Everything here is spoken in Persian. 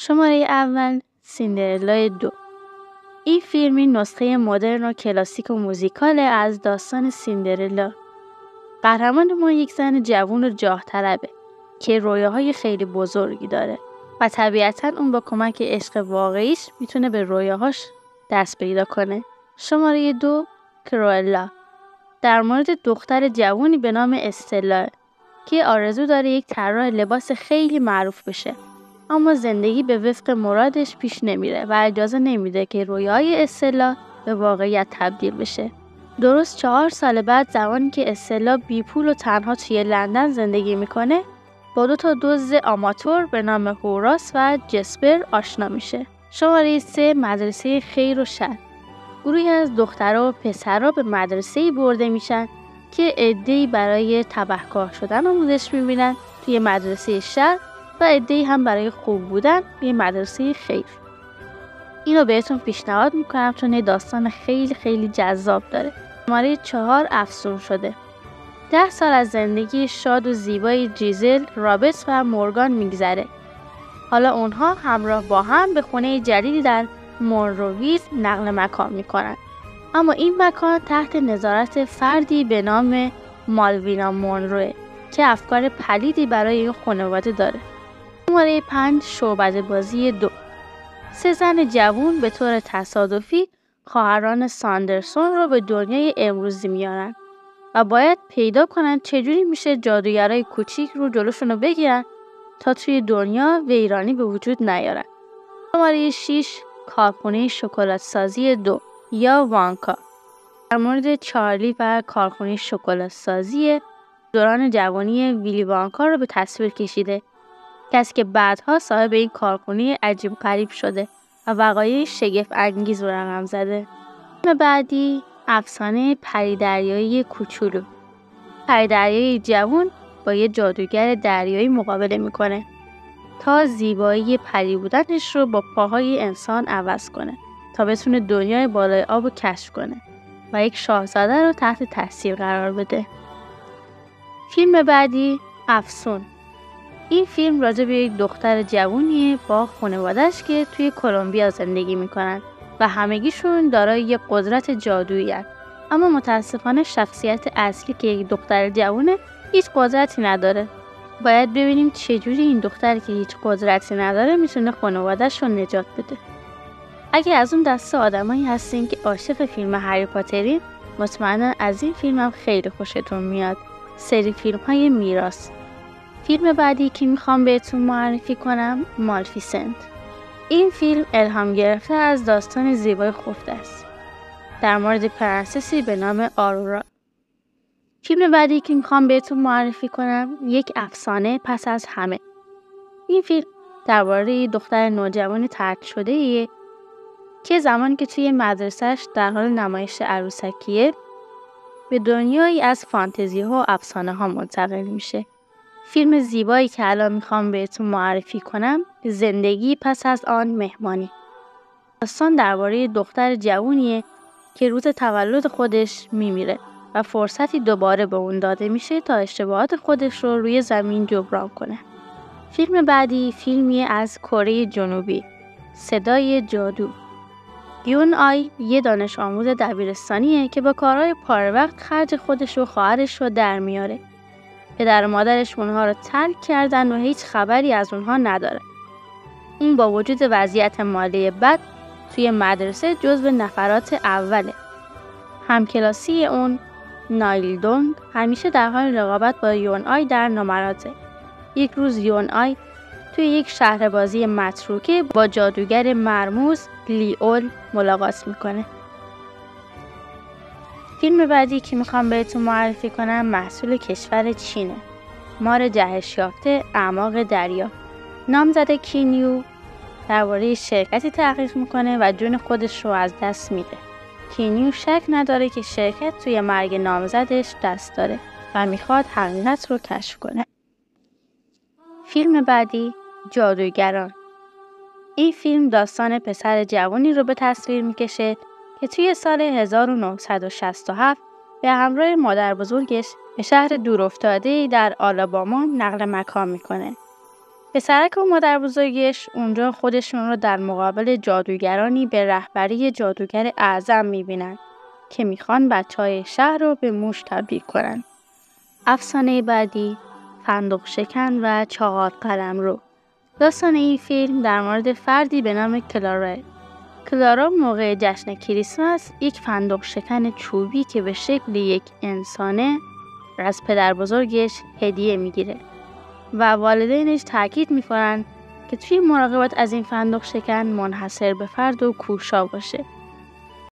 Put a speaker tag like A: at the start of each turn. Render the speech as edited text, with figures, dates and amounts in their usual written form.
A: شماره اول سیندرلا 2. این فیلمی نسخه مدرن و کلاسیک و موزیکال از داستان سیندرلا. قهرمان ما یک زن جوان و جاه طلبه که رویاهای خیلی بزرگی داره و طبیعتاً اون با کمک عشق واقعیش میتونه به رویاهاش دست پیدا کنه. شماره 2 کروئلا در مورد دختر جوانی به نام استلا که آرزو داره یک طراح لباس خیلی معروف بشه، اما زندگی به وفق مرادش پیش نمیره و اجازه نمیده که رویای استلا به واقعیت تبدیل بشه. درست 4 سال بعد، زمانی که استلا بی پول و تنها توی لندن زندگی میکنه، با 2 تا دزد آماتور به نام هوراس و جسپر آشنا میشه. شماره 3 مدرسه خیر و شر. گروهی از دخترها و پسرها به مدرسه‌ای برده میشن که عده‌ای برای تبهکار شدن آموزش میبینن توی مدرسه شر و عده‌ای هم برای خوب بودن توی مدرسه خیر. اینو بهتون پیشنهاد میکنم چون یه داستان خیلی خیلی جذاب داره. شماره 4 افسون شده. 10 سال از زندگی شاد و زیبای جیزل، رابرت و مورگان میگذره. حالا اونها همراه با هم به خونه جدیدی در مونروویل نقل مکان میکنن. اما این مکان تحت نظارت فردی به نام مالوینا مونروه که افکار پلیدی برای این خانواده داره. شماره 5 شعبده بازی 2. 3 زن جوان به طور تصادفی خواهران ساندرسون رو به دنیای امروزی میارن و باید پیدا کنن چجوری میشه جادوگرای کوچیک رو جلوشون رو بگیرن تا توی دنیا ویرانی به وجود نیارن. شماره 6 کارخونه شکلات سازی 2 یا وانکا در مورد چارلی و کارخونه شکلات سازی دوران جوانی ویلی وانکا رو به تصویر کشیده، کسی که بعدها صاحب این کارخونه عجیب غریب شده و وقایع شگفت انگیز رو رقم زده. فیلم بعدی افسانه پری دریایی کوچولو. پری دریایی جوان با یه جادوگر دریایی مقابله میکنه تا زیبایی پری بودنش رو با پاهای انسان عوض کنه تا بتونه دنیای بالای آب رو کشف کنه و یک شاهزاده رو تحت تاثیر قرار بده. فیلم بعدی افسون. این فیلم راجع به یک دختر جوونیه با خانواده‌اش که توی کلمبیا زندگی میکنن و همگیشون دارای یک قدرت جادویی هستن. اما متاسفانه شخصیت اصلی که یک دختر جوونه هیچ قدرتی نداره. باید ببینیم چجوری این دختر که هیچ قدرتی نداره میتونه خانواده‌اش رو نجات بده. اگه از اون دسته آدمایی هستین که عاشق فیلم هری پاترین، مطمئنا از این فیلم هم خیلی خوشتون میاد. سری فیلم‌های میراث. فیلم بعدی که میخوام بهتون معرفی کنم مالفیسنت. این فیلم الهام گرفته از داستان زیبای خفته است در مورد پرنسسی به نام آرورا. فیلم بعدی که میخوام بهتون معرفی کنم یک افسانه پس از همه. این فیلم درباره دختر نوجوان ترک شده ایه که زمانی که توی مدرسهش در حال نمایش عروسکیه به دنیایی از فانتزی ها و افسانه ها منتقل میشه. فیلم زیبایی که الان میخوام بهتون معرفی کنم زندگی پس از آن مهمانی. داستان درباره دختر جوونیه که روز تولد خودش میمیره و فرصتی دوباره به اون داده میشه تا اشتباهات خودش رو روی زمین جبران کنه. فیلم بعدی فیلمی از کره جنوبی، صدای جادو. یون آی یه دانش آموز دبیرستانیه که با کارهای پاره وقت خرج خودش و خواهرش رو در میاره. پدر و مادرش اونها رو ترک کردن و هیچ خبری از اونها نداره. این با وجود وضعیت مالی بد توی مدرسه جزو نفرات اوله. همکلاسی اون نایل دونگ همیشه در حال رقابت با یون آی در نمراته. یک روز یون آی توی یک شهر بازی متروکه با جادوگر مرموز لیول ملاقات میکنه. فیلم بعدی که میخوام بهتون معرفی کنم محصول کشور چینه. مار جهش یافته اعماق دریا. نامزد کینیو درباره شرکتی تحقیق میکنه و جون خودش رو از دست میده. کینیو شک نداره که شرکت توی مرگ نامزدش دست داره و میخواد حقیقت رو کشف کنه. فیلم بعدی جادوگران. این فیلم داستان پسر جوانی رو به تصویر میکشه که توی سال 1967 به همراه مادر بزرگش به شهر دورافتاده‌ای در آلاباما نقل مکان میکنه. پسرک و مادر بزرگش اونجا خودشون رو در مقابل جادوگرانی به رهبری جادوگر اعظم میبینن که میخوان بچهای شهر رو به موش تبدیل کنن. افسانه بعدی فندق شکن و چاقال قلمرو. داستان این فیلم در مورد فردی به نام کلارا. کلارا موقع جشن کریسمس یک فندق شکن چوبی که به شکل یک انسانه از پدر بزرگش هدیه میگیره و والدینش تاکید میکنن که توی مراقبت از این فندق شکن منحصر به فرد و کوشا باشه.